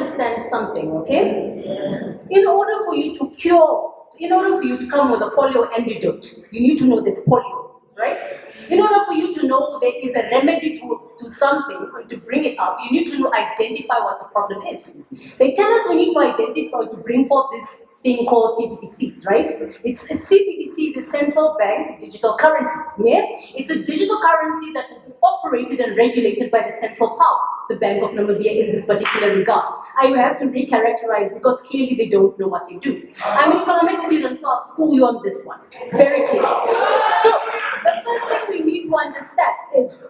understand something, okay? In order for you to come with a polio antidote, you need to know there's polio, right? In order for you to know there is a remedy to something, to bring it up, you need to identify what the problem is. They tell us we need to identify, to bring forth this thing called CBDCs, right? CBDCs is central bank digital currencies, yeah? It's a digital currency that will be operated and regulated by the central power, the Bank of Namibia in this particular regard. I have to recharacterize because clearly they don't know what they do. I'm an economics student, so I'll school you on this one, very clear. So, the first thing we need to understand is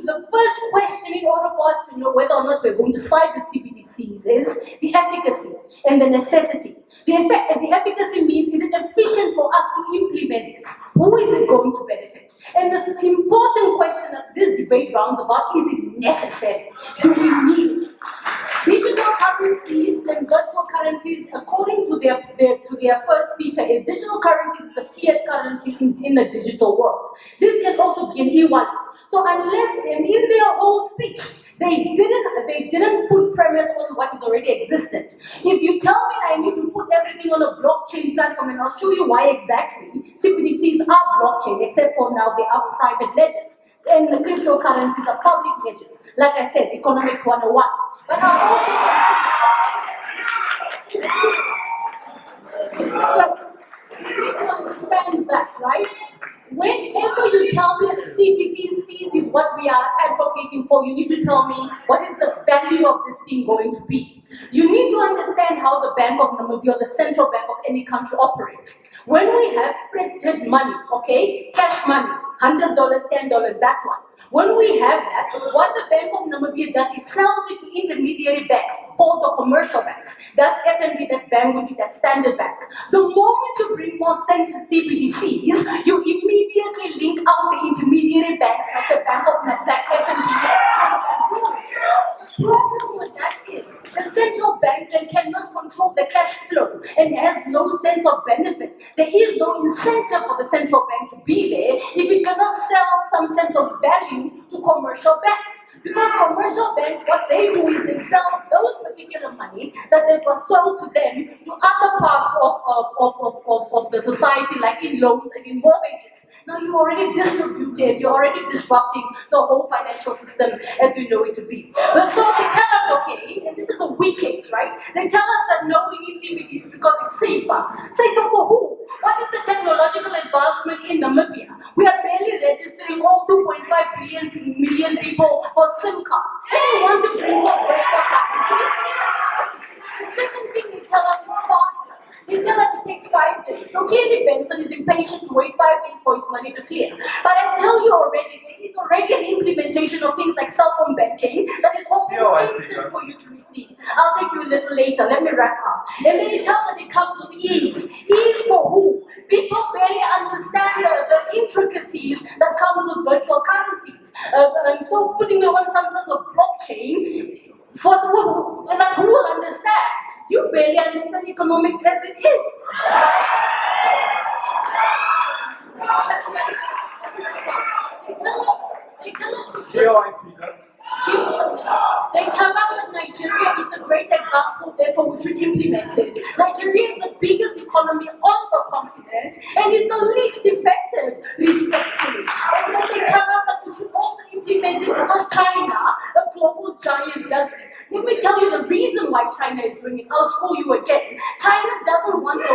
the first question in order for us to know whether or not we're going to side with CBDCs is the efficacy and the necessity. The efficacy means, is it efficient for us to implement this? Who is it going to benefit? And the important question that this debate rounds about, is it necessary? Do we need it? Digital currencies and virtual currencies, according to their first speaker, is digital currencies is a fiat currency in the digital world. This can also be an e-wallet. So unless, and in their whole speech, they didn't put premise on what is already existent. If you tell me I need to put everything on a blockchain platform, and I'll show you why exactly, CBDCs are blockchain, except for now they are private ledgers. And the cryptocurrencies are public ledgers. Like I said, economics 101. But I'll also so you need to understand that, right? Whenever you tell me that CBDCs is what we are advocating for, you need to tell me what is the value of this thing going to be. You need to understand how the Bank of Namibia, or the central bank of any country, operates. When we have printed money, okay, cash money, $100, $10, that one. When we have that, what the Bank of Namibia does is sells it to intermediary banks called the commercial banks. That's FNB, that's Bankwiti, that's Standard Bank. The moment you bring forth CBDCs, you immediately link out the intermediary banks like the Bank of Namibia, FNB, and Bankwiti. The problem with that is the central bank cannot control the cash flow and has no sense of benefit. There is no incentive for the central bank to be there if it cannot sell some sense of value to commercial banks. Because commercial banks, what they do is they sell those particular money that they were sold to them to other parts of the society, like in loans and in mortgages. Now you already distributed, you're already disrupting the whole financial system as you know it to be. But so they tell us, okay, and this is a weak case, right? They tell us that no, we need CBDs because it's safer. Safer for who? What is the technological advancement in Namibia? We are barely registering all 2.5 million people for SIM cards. And we want to bring up virtual currencies. The second thing they tell us is faster. They tell us it takes 5 days. So clearly Benson is impatient to wait 5 days for his money to clear. But I tell you already, there is already an implementation of things like cell phone banking that is almost instant for you to receive. I'll take you a little later. Let me wrap up. And then it tells us it comes with ease. Ease for who? People barely understand the intricacies that comes with virtual currencies. And so putting it on some sort of blockchain, for who will understand? You barely understand economics as it is. They tell us that Nigeria is a great example, therefore we should implement it. Nigeria is the biggest economy on the continent and is the least effective, respectfully. And then they tell us that we should also implement it because China, a global giant, does it. Let me tell you the reason why China is doing it. I'll school you again. China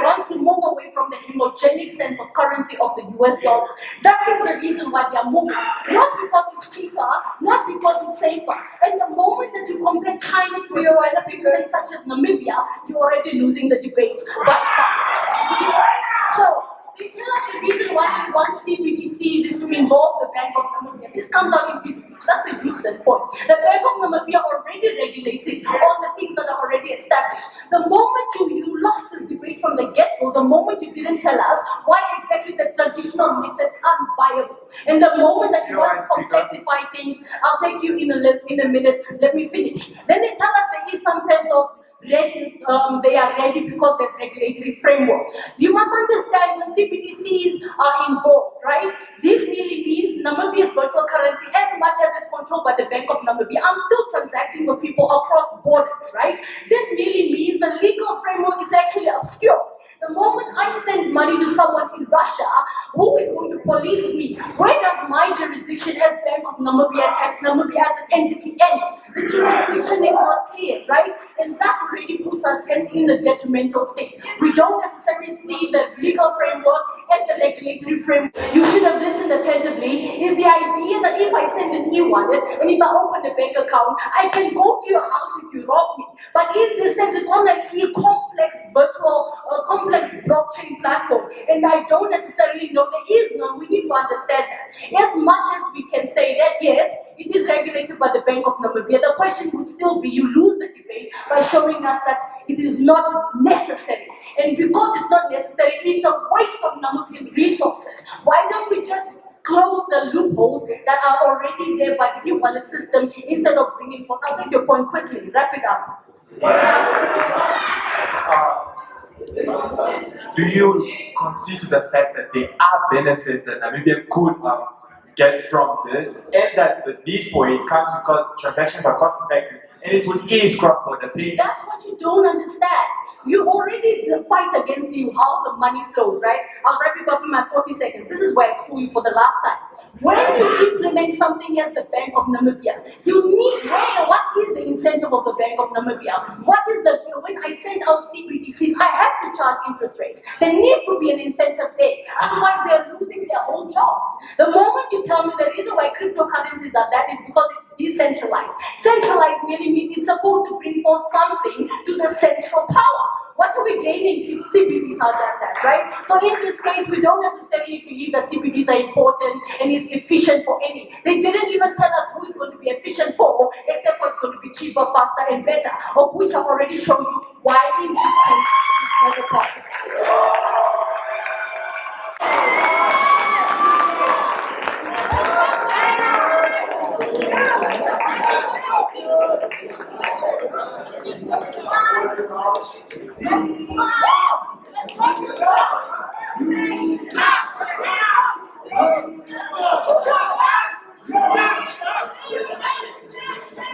wants to move away from the homogenic sense of currency of the US dollar. That is the reason why they are moving. Not because it's cheaper, not because it's safer. And the moment that you compare China to a developing state such as Namibia, you're already losing the debate. So, they tell us the reason why they want CBDCs is to involve the Bank of Namibia. This comes out in this speech. That's a useless point. The Bank of Namibia already regulates it on the things that are already established. The moment you lost this debate from the get-go, the moment you didn't tell us why exactly the traditional methods are viable, and the moment that you want to complexify things, I'll take you in a minute. Let me finish. Then they tell us there is some sense of they are ready because there's regulatory framework. You must understand when CBDCs are involved, right? This really means Namibia's virtual currency, as much as it's controlled by the Bank of Namibia, I'm still transacting with people across borders, right? This really means the legal framework is actually obscure. The moment I send money to someone in Russia, who is going to police me? Where does my jurisdiction as Bank of Namibia, as Namibia as an entity end? The jurisdiction is not clear, right? And that really puts us in a detrimental state. We don't necessarily see the legal framework and the regulatory framework. You should have listened attentively. Is the idea that if I send an e-wallet and if I open a bank account, I can go to your house if you rob me. But in this sense, it's on a complex virtual, complex blockchain platform, and I don't necessarily know there is none. We need to understand that. As much as we can say that, yes, it is regulated by the Bank of Namibia, the question would still be, you lose the debate by showing us that it is not necessary. And because it's not necessary, it's a waste of Namibian resources. Why don't we just close the loopholes that are already there by the e-wallet system instead of bringing forth? I'll make your point quickly, wrap it up. Do you concede to the fact that there are benefits that Namibia could get from this, and that the need for it comes because transactions are cost effective and it would ease cross-border payment? That's what you don't understand. You already fight against how the money flows, right? I'll wrap it up in my 40 seconds. This is where I school you for the last time. When you implement something as the Bank of Namibia, you need, what is the incentive of the Bank of Namibia? When I send out CBDCs, I have to charge interest rates. There needs to be an incentive there. Otherwise, they're losing their own jobs. The moment you tell me the reason why cryptocurrencies are that is because it's decentralized. Centralized merely means it's supposed to bring forth something to the central power. What are we gaining? CBDs are that, right? So in this case, we don't necessarily believe that CBDs are important and is efficient for any. They didn't even tell us who it's going to be efficient for, except for it's going to be cheaper, faster, and better, of which I've already shown you why in this case it's never possible.